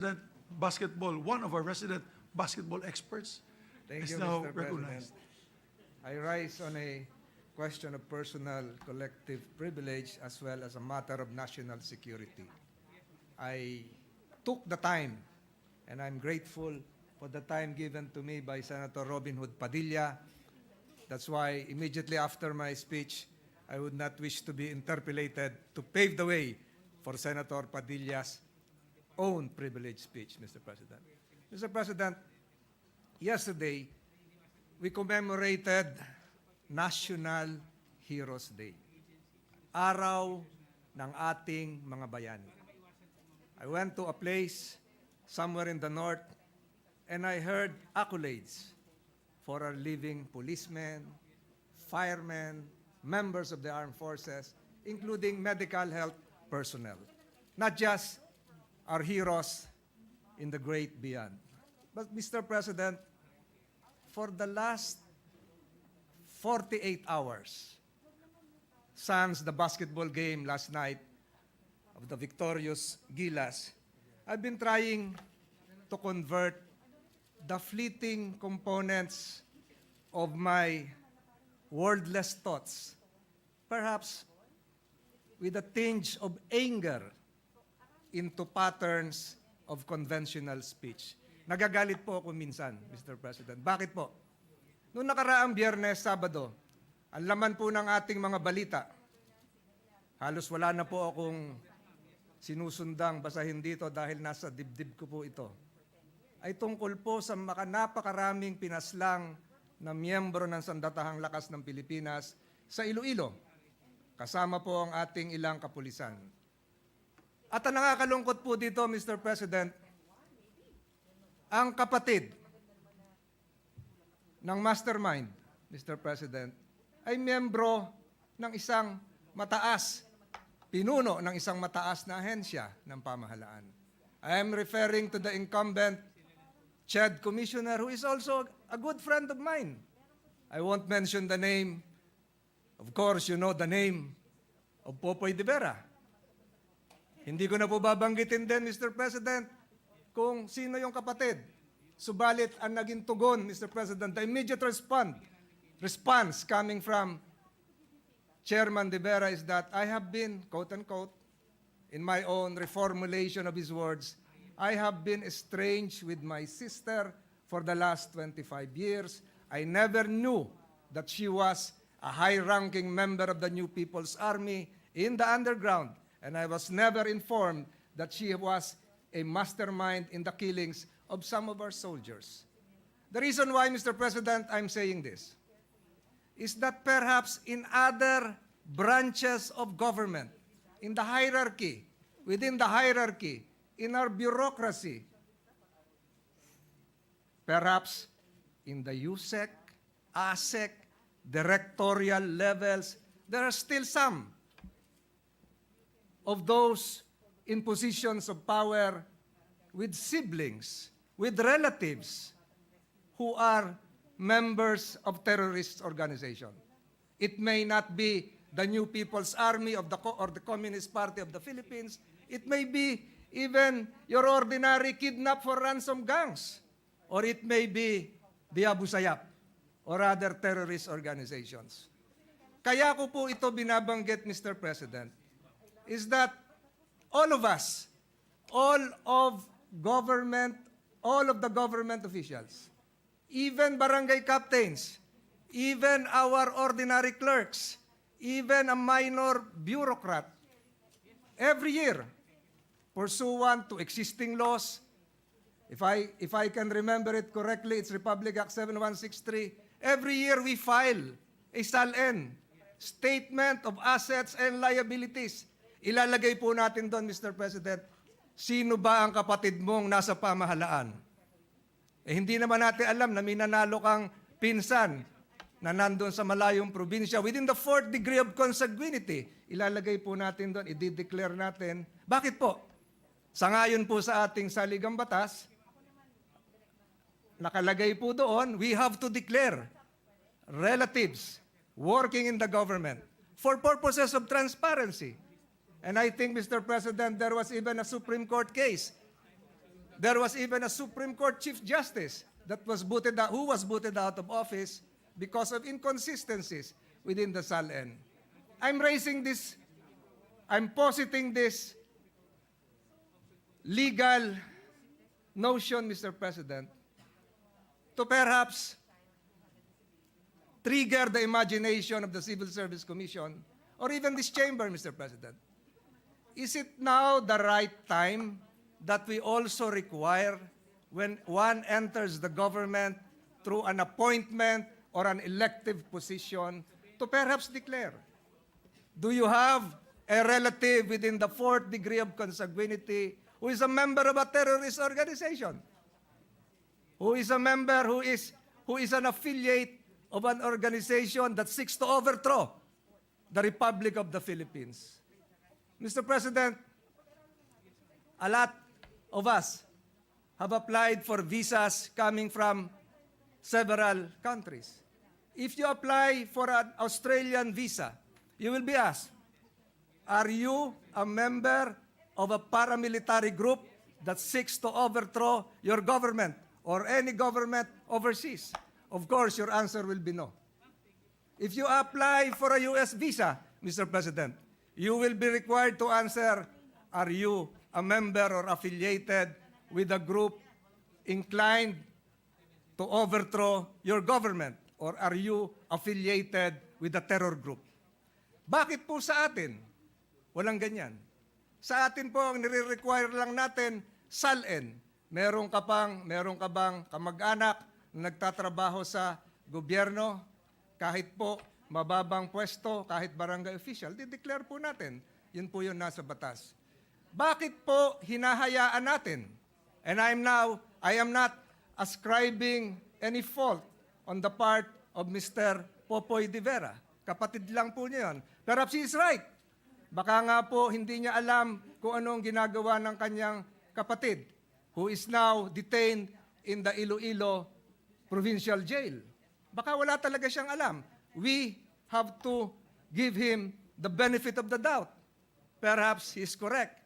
resident basketball, one of our resident basketball experts Thank is you, now Mr. recognized. President. I rise on a question of personal collective privilege as well as a matter of national security. I took the time, and I'm grateful for the time given to me by Senator Robin Hood Padilla. That's why immediately after my speech, I would not wish to be interpolated to pave the way for Senator Padilla's own privileged speech, Mr. President. Mr. President, yesterday, we commemorated National Heroes Day, araw ng ating mga bayani. I went to a place somewhere in the north and I heard accolades for our living policemen, firemen, members of the armed forces, including medical health personnel. Not just our heroes in the great beyond. But Mr. President, for the last 48 hours, sans the basketball game last night of the victorious Gilas, I've been trying to convert the fleeting components of my wordless thoughts, perhaps with a tinge of anger, into patterns of conventional speech. Nagagalit po ako minsan, Mr. President. Bakit po? Noong nakaraang Biyernes, Sabado, ang laman po ng ating mga balita, halos wala na po akong sinusundang basahin dito dahil nasa dibdib ko po ito, ay tungkol po sa napakaraming pinaslang na miyembro ng Sandatahang Lakas ng Pilipinas sa Iloilo, kasama po ang ating ilang kapulisan. At ang nakakalungkot po dito, Mr. President, ang kapatid ng mastermind, Mr. President, ay miyembro ng isang mataas, pinuno ng isang mataas na ahensya ng pamahalaan. I am referring to the incumbent CHED Commissioner who is also a good friend of mine. I won't mention the name. Of course, you know the name of Popoy de Vera. Hindi ko na po babanggitin din, Mr. President, kung sino yung kapatid. Subalit, ang naging tugon, Mr. President, the immediate response coming from Chairman de Vera is that I have been, quote-unquote, in my own reformulation of his words, I have been estranged with my sister for the last 25 years. I never knew that she was a high-ranking member of the New People's Army in the underground. And I was never informed that she was a mastermind in the killings of some of our soldiers. The reason why, Mr. President, I'm saying this is that perhaps in other branches of government, in the hierarchy, within the hierarchy, in our bureaucracy, perhaps in the USEC, ASEC, directorial levels, there are still some of those in positions of power with siblings, with relatives who are members of terrorist organization. It may not be the New People's Army of or the Communist Party of the Philippines. It may be even your ordinary kidnap for ransom gangs. Or it may be the Abu Sayyaf or other terrorist organizations. Kaya ko po ito binabanggit, Mr. President, is that all of us, all of the government officials, even barangay captains, even our ordinary clerks, even a minor bureaucrat, every year, pursuant to existing laws, if I can remember it correctly, it's Republic Act 7163, every year we file a SALN, Statement of Assets and Liabilities. Ilalagay po natin doon, Mr. President, sino ba ang kapatid mong nasa pamahalaan? Hindi naman natin alam na minanalo kang pinsan na nandun sa malayong probinsya within the 4th degree of consanguinity. Ilalagay po natin doon, i-declare natin. Bakit po? Sangayon po sa ating saligang batas, nakalagay po doon, we have to declare relatives working in the government for purposes of transparency. And I think, Mr. President, there was even a Supreme Court case There was even a Supreme Court Chief Justice that was who was booted out of office because of inconsistencies within the SALN. I'm positing this legal notion, Mr. President, to perhaps trigger the imagination of the Civil Service Commission or even this chamber, Mr. President. Is it now the right time that we also require, when one enters the government through an appointment or an elective position, to perhaps declare, do you have a relative within the fourth degree of consanguinity who is a member of a terrorist organization? Who is a member, who is an affiliate of an organization that seeks to overthrow the Republic of the Philippines? Mr. President, a lot of us have applied for visas coming from several countries. If you apply for an Australian visa, you will be asked, are you a member of a paramilitary group that seeks to overthrow your government or any government overseas? Of course, your answer will be no. If you apply for a U.S. visa, Mr. President, you will be required to answer, are you a member or affiliated with a group inclined to overthrow your government? Or are you affiliated with a terror group? Bakit po sa atin? Walang ganyan. Sa atin po, ang nire-require lang natin, SALN. Meron ka bang kamag-anak na nagtatrabaho sa gobyerno? Kahit po mababang pwesto, kahit barangay official, di-declare po natin. Yun po yun nasa batas. Bakit po hinahayaan natin? And I am not ascribing any fault on the part of Mr. Popoy de Vera. Kapatid lang po niya yun. Perhaps he is right. Baka nga po hindi niya alam kung anong ginagawa ng kanyang kapatid, who is now detained in the Iloilo Provincial Jail. Baka wala talaga siyang alam. We have to give him the benefit of the doubt. Perhaps he is correct.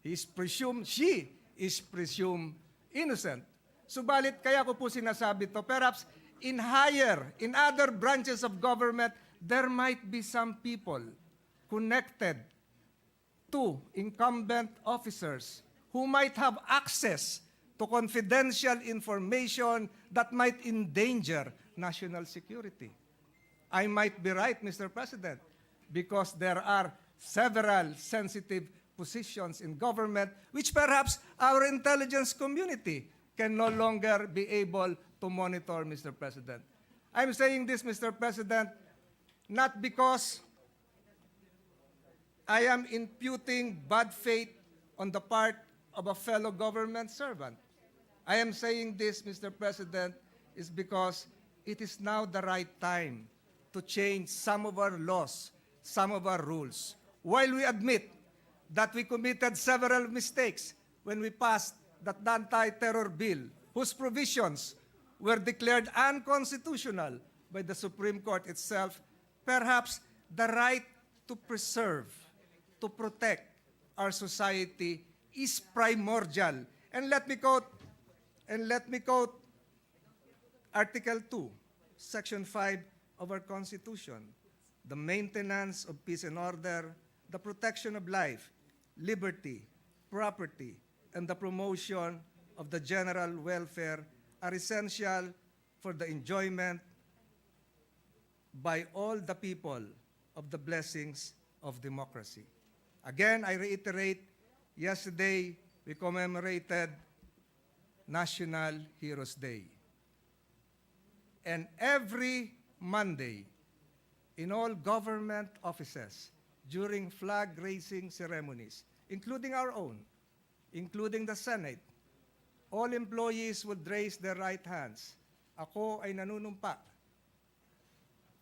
She is presumed innocent. Subalit, kaya ko po sinasabi to, perhaps in other branches of government, there might be some people connected to incumbent officers who might have access to confidential information that might endanger national security. I might be right, Mr. President, because there are several sensitive positions in government which perhaps our intelligence community can no longer be able to monitor, Mr. President. I'm saying this, Mr. President, not because I am imputing bad faith on the part of a fellow government servant. I am saying this, Mr. President, is because it is now the right time to change some of our laws, some of our rules. While we admit that we committed several mistakes when we passed that anti-terror bill, whose provisions were declared unconstitutional by the Supreme Court itself, perhaps the right to preserve, to protect our society is primordial. And let me quote Article 2, Section 5 of our Constitution. The maintenance of peace and order, the protection of life, liberty, property, and the promotion of the general welfare are essential for the enjoyment by all the people of the blessings of democracy. Again, I reiterate, yesterday we commemorated National Heroes Day. And every Monday, in all government offices, during flag-raising ceremonies, including our own, including the Senate, all employees would raise their right hands. Ako ay nanunumpa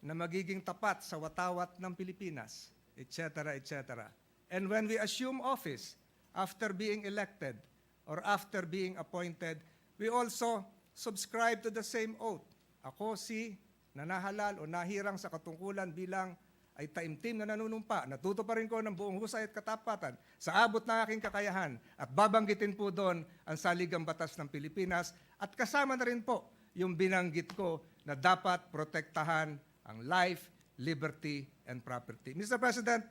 na magiging tapat sa watawat ng Pilipinas, etc., etc. And when we assume office, after being elected or after being appointed, we also subscribe to the same oath. Ako si nanahalal o nahirang sa katungkulan bilang ay taimtim na nanunumpa. Natuto pa rin ko ng buong husay at katapatan sa abot ng aking kakayahan at babanggitin po doon ang saligang batas ng Pilipinas at kasama na rin po yung binanggit ko na dapat protektahan ang life, liberty, and property. Mr. President,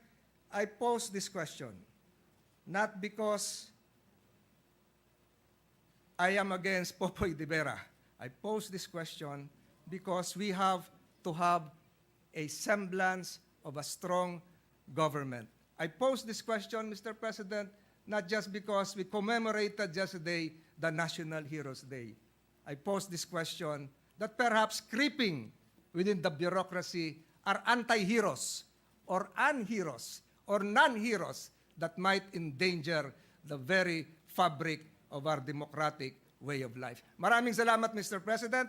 I pose this question not because I am against Popoy de Vera. I pose this question because we have to have a semblance of a strong government. I pose this question, Mr. President, not just because we commemorated yesterday the National Heroes Day. I pose this question that perhaps creeping within the bureaucracy are anti-heroes or unheroes or non-heroes that might endanger the very fabric of our democratic way of life. Maraming salamat, Mr. President.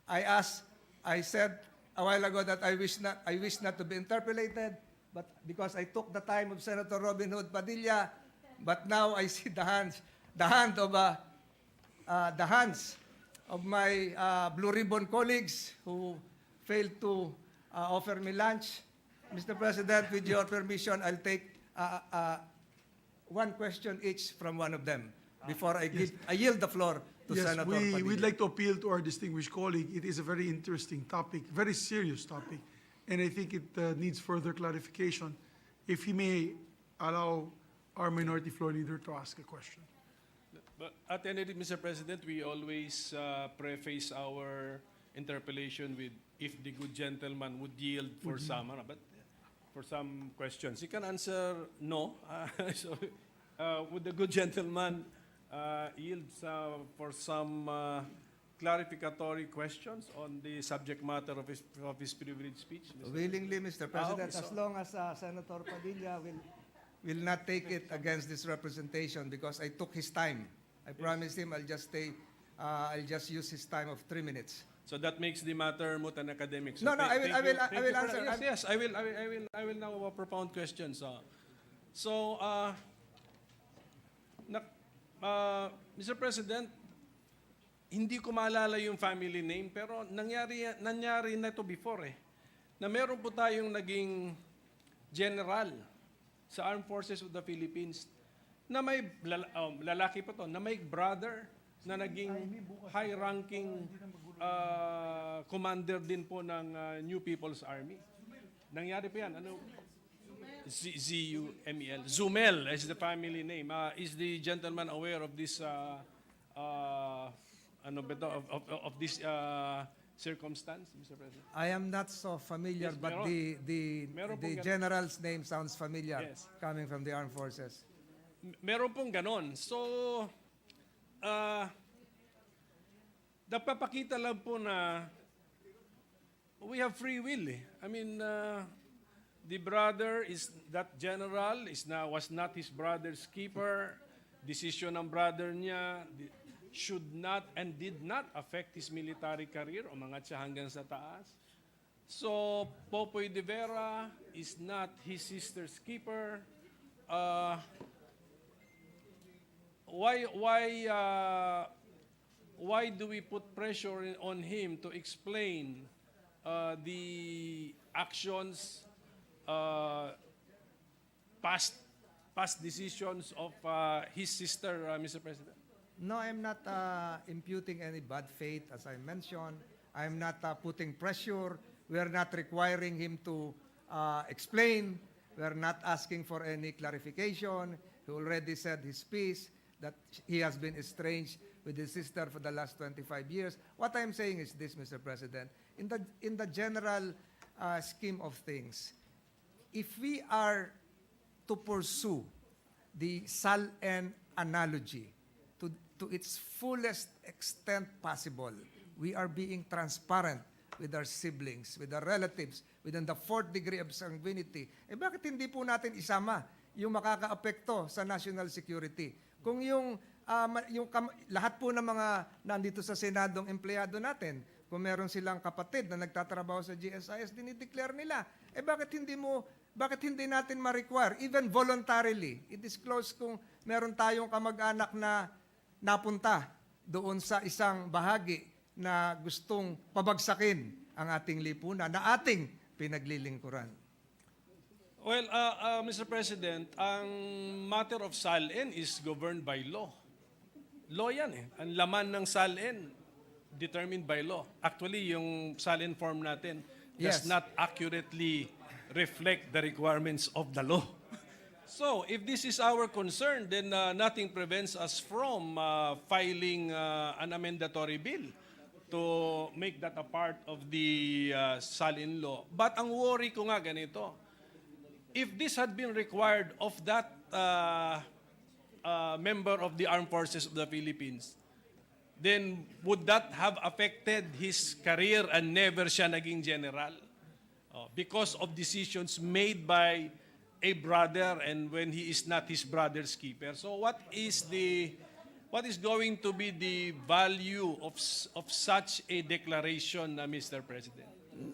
I said a while ago that I wish not to be interpolated, but because I took the time of Senator Robin Hood Padilla, but now I see the hands of my Blue Ribbon colleagues who failed to offer me lunch. Mr. President, with your permission, I'll take one question each from one of them before I yield the floor to Yes, Senator Padilla. we'd like to appeal to our distinguished colleague. It is a very interesting topic, very serious topic, and I think it needs further clarification. If he may allow our minority floor leader to ask a question. But at any rate, Mr. President, we always preface our interpellation with if the good gentleman would yield for some, but for some questions. He can answer no. So, would the good gentleman yield for some clarificatory questions on the subject matter of his privileged speech? Willingly, Mr. President, okay, as long as Senator Padilla will not take it against this representation because I took his time. I promised him I'll just use his time of 3 minutes. So that makes the matter moot and academic. So No, I will thank you answer. for- Yes, I will now propound questions. Mr. President, hindi ko maalala yung family name, pero nangyari na ito before na meron po tayong naging general sa Armed Forces of the Philippines na may lalaki pa to, na may brother na naging high-ranking commander din po ng New People's Army. Nangyari pa yan. Ano? Z-U-M-E-L. Zumel is the family name. Is the gentleman aware of this of this circumstance, Mr. President? I am not so familiar, Yes, but meron the pong general's name sounds familiar Yes. coming from the armed forces. Meron pong ganon. So, napapakita lang po na we have free will. I mean, the brother that general was not his brother's keeper. Decision ng brother niya should not and did not affect his military career, umangat siya hanggang sa taas. So, Popoy de Vera is not his sister's keeper. Why do we put pressure on him to explain the actions, past decisions of his sister, Mr. President? No, I'm not imputing any bad faith, as I mentioned. I'm not putting pressure. We are not requiring him to explain. We are not asking for any clarification. He already said his piece, that he has been estranged with his sister for the last 25 years. What I'm saying is this, Mr. President. In the general scheme of things, if we are to pursue the Sal-en analogy to its fullest extent possible, we are being transparent with our siblings, with our relatives, within the 4th degree of sanguinity. Bakit hindi po natin isama yung makakaapekto sa national security? Kung lahat po ng mga nandito sa Senadong empleyado natin, kung meron silang kapatid na nagtatrabaho sa GSIS, dinideclare nila. Bakit hindi natin ma-require, even voluntarily, i-disclose kung meron tayong kamag-anak na napunta doon sa isang bahagi na gustong pabagsakin ang ating lipunan, na ating pinaglilingkuran. Well, Mr. President, ang matter of SALN is governed by law. Law yan eh. Ang laman ng SALN determined by law. Actually, yung SALN form natin does Yes. not accurately reflect the requirements of the law. So, if this is our concern, then nothing prevents us from filing an amendatory bill to make that a part of the SALN law. But ang worry ko nga ganito, if this had been required of that member of the Armed Forces of the Philippines, then would that have affected his career and never siya naging general? Because of decisions made by a brother and when he is not his brother's keeper. So what is going to be the value of such a declaration, Mr. President?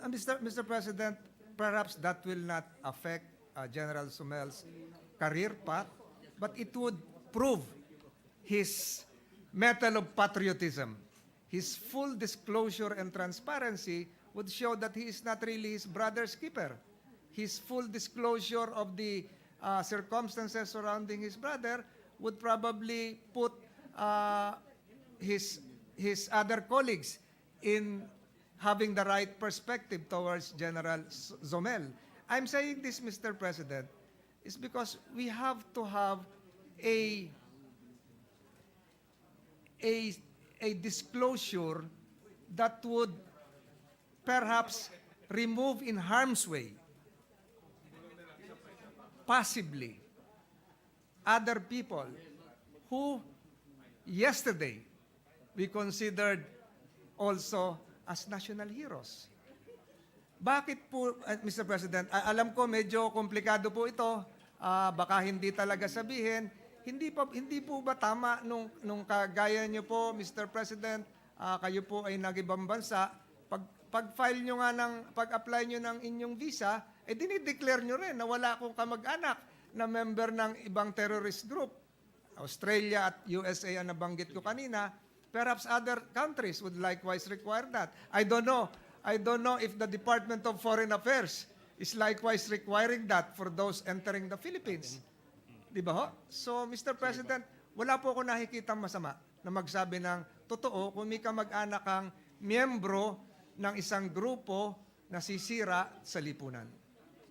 Mr. President, perhaps that will not affect General Sumel's career path, but it would prove his mettle of patriotism. His full disclosure and transparency would show that he is not really his brother's keeper. His full disclosure of the circumstances surrounding his brother would probably put his other colleagues in having the right perspective towards General Zomel. I'm saying this, Mr. President, is because we have to have a disclosure that would perhaps remove in harm's way, possibly, other people who yesterday we considered also as national heroes. Bakit po, Mr. President, alam ko medyo komplikado po ito, baka hindi talaga sabihin, hindi po ba tama nung kagaya niyo po, Mr. President, kayo po ay nag-ibang bansa, pag-file nyo nga pag-apply nyo ng inyong visa, dinideclare nyo rin na wala akong kamag-anak na member ng ibang terrorist group. Australia at USA ang nabanggit ko kanina. Perhaps other countries would likewise require that. I don't know if the Department of Foreign Affairs is likewise requiring that for those entering the Philippines. Di ba ho? So, Mr. President, wala po ako nakikitang masama na magsabi ng totoo kung may kamag-anak kang miyembro ng isang grupo na sisira sa lipunan.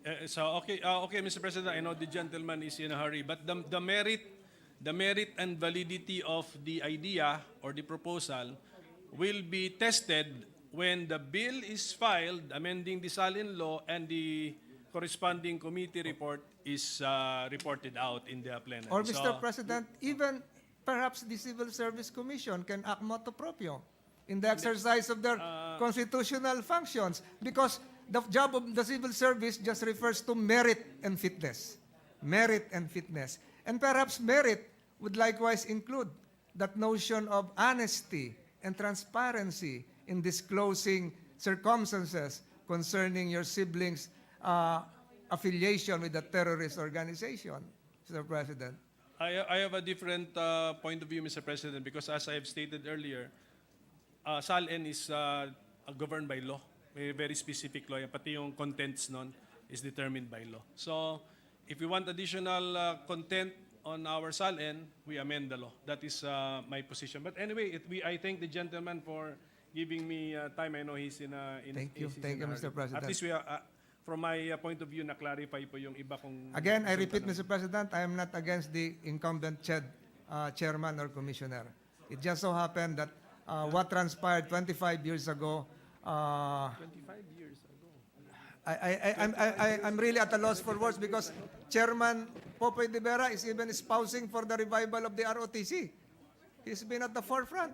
Okay, Mr. President, I know the gentleman is in a hurry, but the merit and validity of the idea or the proposal will be tested when the bill is filed, amending the SALN law, and the corresponding committee report is reported out in the plenary. Or, Mr. President, even perhaps the Civil Service Commission can act motu proprio in the exercise of their constitutional functions, because the job of the civil service just refers to merit and fitness. Merit and fitness. And perhaps merit would likewise include that notion of honesty and transparency in disclosing circumstances concerning your siblings' affiliation with a terrorist organization, Mr. President. I have a different point of view, Mr. President, because as I have stated earlier, SALN is governed by law. May very specific law. Pati yung contents nun is determined by law. So, if we want additional content on our SALN, we amend the law. That is my position. But anyway, I thank the gentleman for giving me time. I know he's in a... Thank you, Mr. President. At least we are, from my point of view, na-clarify po yung iba kong... Again, I repeat, Mr. President, I am not against the incumbent chairman or commissioner. It just so happened that what transpired 25 years ago... 25 years ago. I'm really at a loss for words because Chairman Popoy de Vera is even espousing for the revival of the ROTC. He's been at the forefront.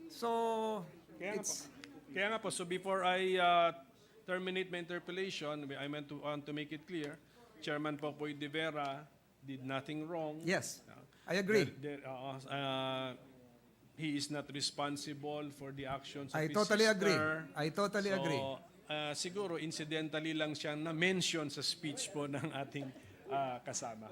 So, Kaya nga po, so before I terminate my interpellation, I want to make it clear, Chairman Popoy de Vera did nothing wrong. yes, I agree. He is not responsible for the actions of I his totally agree. sister. I totally agree. Siguro, incidentally lang siyang na-mention sa speech po ng ating kasama.